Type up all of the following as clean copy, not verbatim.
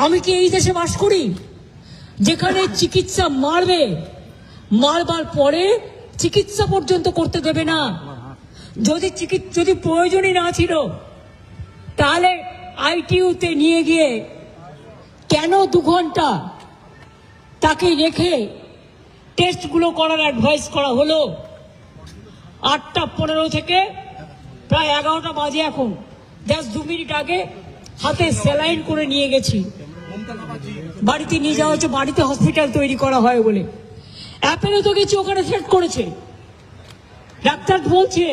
আমি কি এই দেশে বাস করি যেখানে চিকিৎসা মারবার পরে চিকিৎসা পর্যন্ত করতে দেবে না? যদি প্রয়োজনই না ছিল তাহলে আইটিইউতে নিয়ে গিয়ে কেন 2 ঘন্টা তাকে রেখে টেস্টগুলো করার অ্যাডভাইস করা হলো? 8:15 থেকে প্রায় 11টা বাজে এখন, জাস্ট 2 মিনিট আগে হাতে স্যালাইন করে নিয়ে গেছি, বাড়িতে নিয়ে যাওয়া হচ্ছে, বাড়িতে হসপিটাল তৈরি করা হয় বলে। অ্যাপেলে তো গেছি, ওখানে থ্রেট করেছে, ডাক্তার বলছে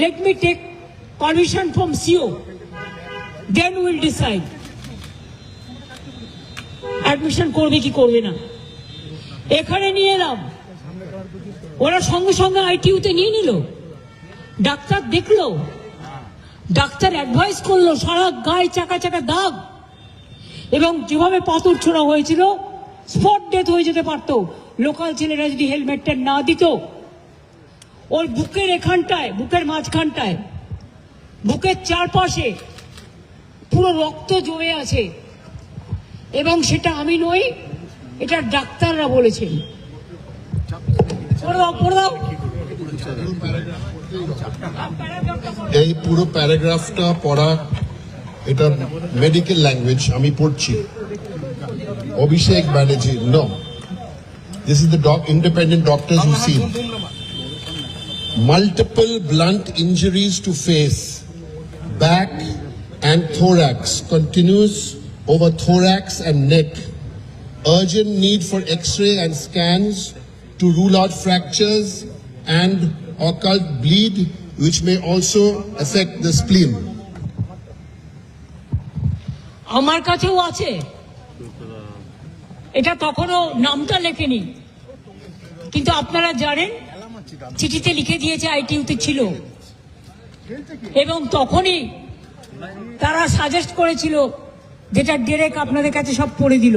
let me take permission from CO, then will decide admission করবে কি করবে না। এখানে নিয়ে এলাম, ওরা সঙ্গে সঙ্গে আইটিইউতে নিয়ে নিল। ডাক্তার দেখলো, ডাক্তার অ্যাডভাইস করলো, সারা গায়ে চাকা চাকা দাগ, এবং যেভাবে পাথর ছোড়া হয়েছিল স্পট ডেথ হয়ে যেতে পারতো লোকাল ছেলেরা যদি হেলমেটটা না দিত। ওর বুকের এখানটায়, বুকের মাঝখানটায়, বুকের চারপাশে পুরো রক্ত জমে আছে, এবং সেটা আমি নই, এটা ডাক্তাররা বলেছেন। এই পুরো প্যারাগ্রাফটা পড়া, এটা মেডিকেল ল্যাঙ্গুয়েজ, আমি পড়ছি। Abhishek Banerjee, no, this is the independent doctors who see multiple blunt injuries to face, back and thorax, continuous over thorax and neck, urgent need for x-ray and scans to rule out fractures and occult bleed which may also affect the spleen. আমার কাছেও আছে, এটা তখনও নামটা লেখেনি, কিন্তু আপনারা জানেন চিঠিতে লিখে দিয়েছে আইটিইউতে ছিল, এবং তখনই তারা সাজেস্ট করেছিল, যেটা ডিরেক্ট আপনাদের কাছে সব পড়ে দিল।